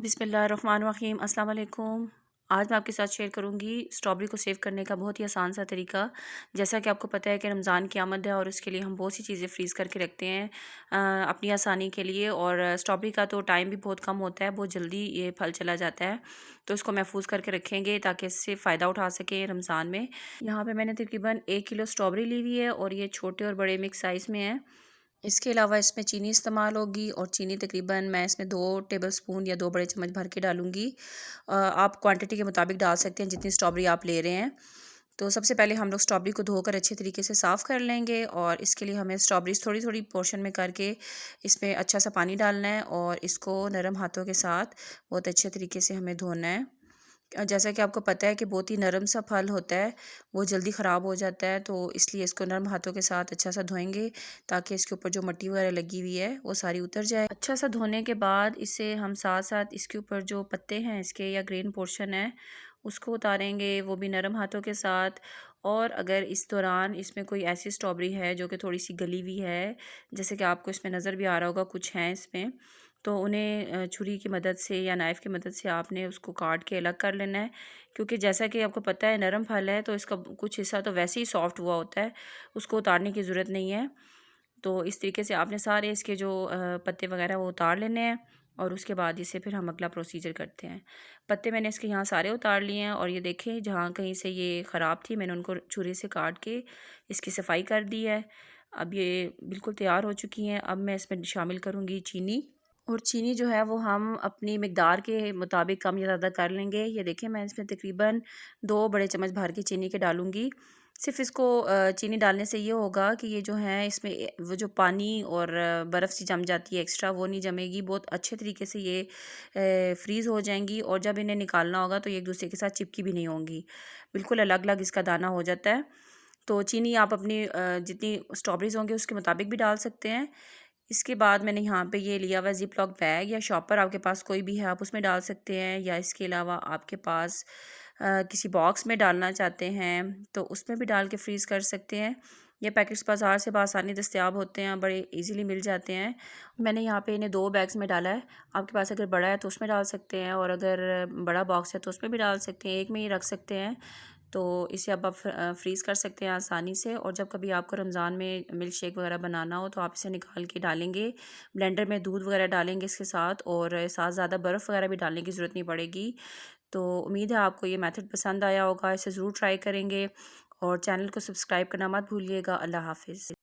बिस्मिल्लाहिर्रहमानिर्रहीम अस्सलाम वालेकुम। आज मैं आपके साथ शेयर करूंगी स्ट्रॉबेरी को सेव करने का बहुत ही आसान सा तरीका। जैसा कि आपको पता है कि रमज़ान की आमद है और उसके लिए हम बहुत सी चीज़ें फ्रीज़ करके रखते हैं अपनी आसानी के लिए। और स्ट्रॉबेरी का तो टाइम भी बहुत कम होता है, बहुत जल्दी ये फल चला जाता है, तो इसको महफूज करके रखेंगे ताकि इससे फ़ायदा उठा सकें रमज़ान में। यहाँ पर मैंने तकरीबन 1 किलो स्ट्रॉबेरी ली हुई है और ये छोटे और बड़े मिक्स साइज़ में है। इसके अलावा इसमें चीनी इस्तेमाल होगी और चीनी तकरीबन मैं इसमें 2 टेबलस्पून या 2 बड़े चम्मच भर के डालूँगी। आप क्वांटिटी के मुताबिक डाल सकते हैं जितनी स्ट्रॉबेरी आप ले रहे हैं। तो सबसे पहले हम लोग स्ट्रॉबेरी को धोकर अच्छे तरीके से साफ़ कर लेंगे और इसके लिए हमें स्ट्रॉबेरी थोड़ी थोड़ी पोर्शन में करके इसमें अच्छा सा पानी डालना है और इसको नरम हाथों के साथ बहुत अच्छे तरीके से हमें धोना है। जैसा कि आपको पता है कि बहुत ही नरम सा फल होता है, वो जल्दी ख़राब हो जाता है, तो इसलिए इसको नरम हाथों के साथ अच्छा सा धोएंगे ताकि इसके ऊपर जो मिट्टी वगैरह लगी हुई है वो सारी उतर जाए। अच्छा सा धोने के बाद इसे हम साथ साथ इसके ऊपर जो पत्ते हैं इसके या ग्रीन पोर्शन है उसको उतारेंगे, वो भी नरम हाथों के साथ। और अगर इस दौरान इसमें कोई ऐसी स्ट्रॉबेरी है जो कि थोड़ी सी गली हुई है, जैसे कि आपको इसमें नज़र भी आ रहा होगा कुछ हैं इसमें, तो उन्हें छुरी की मदद से या नाइफ़ की मदद से आपने उसको काट के अलग कर लेना है। क्योंकि जैसा कि आपको पता है नरम फल है तो इसका कुछ हिस्सा तो वैसे ही सॉफ्ट हुआ होता है, उसको उतारने की ज़रूरत नहीं है। तो इस तरीके से आपने सारे इसके जो पत्ते वगैरह वो उतार लेने हैं और उसके बाद इसे फिर हम अगला प्रोसीजर करते हैं। पत्ते मैंने इसके यहाँ सारे उतार लिए हैं और ये देखें जहाँ कहीं से ये ख़राब थी मैंने उनको छुरी से काट के इसकी सफाई कर दी है। अब ये बिल्कुल तैयार हो चुकी हैं। अब मैं इसमें शामिल करूँगी चीनी। और चीनी जो है वो हम अपनी मिकदार के मुताबिक कम या ज़्यादा कर लेंगे। ये देखें मैं इसमें तकरीबन 2 बड़े चम्मच भर के चीनी के डालूँगी। सिर्फ़ इसको चीनी डालने से ये होगा कि ये जो है इसमें वो जो पानी और बर्फ़ सी जम जाती है एक्स्ट्रा वो नहीं जमेगी, बहुत अच्छे तरीके से ये फ्रीज़ हो जाएंगी और जब इन्हें निकालना होगा तो ये एक दूसरे के साथ चिपकी भी नहीं होंगी, बिल्कुल अलग अलग इसका दाना हो जाता है। तो चीनी आप अपनी जितनी स्ट्रॉबेरीज़ होंगे उसके मुताबिक भी डाल सकते हैं। इसके बाद मैंने यहाँ पे ये लिया हुआ है ज़िप लॉक बैग या शॉपर, आपके पास कोई भी है आप उसमें डाल सकते हैं, या इसके अलावा आपके पास किसी बॉक्स में डालना चाहते हैं तो उसमें भी डाल के फ्रीज़ कर सकते हैं। ये पैकेट्स बाज़ार से बआसानी दस्तयाब होते हैं, बड़े इजीली मिल जाते हैं। मैंने यहाँ पे इन्हें 2 बैग्स में डाला है। आपके पास अगर बड़ा है तो उसमें डाल सकते हैं और अगर बड़ा बॉक्स है तो उसमें भी डाल सकते हैं, एक में ही रख सकते हैं। तो इसे अब आप फ्रीज़ कर सकते हैं आसानी से। और जब कभी आपको रमज़ान में मिल्क शेक वगैरह बनाना हो तो आप इसे निकाल के डालेंगे, ब्लेंडर में दूध वगैरह डालेंगे इसके साथ, और साथ ज़्यादा बर्फ़ वगैरह भी डालने की ज़रूरत नहीं पड़ेगी। तो उम्मीद है आपको ये मेथड पसंद आया होगा, इसे ज़रूर ट्राई करेंगे और चैनल को सब्सक्राइब करना मत भूलिएगा। अल्लाह हाफ़िज़।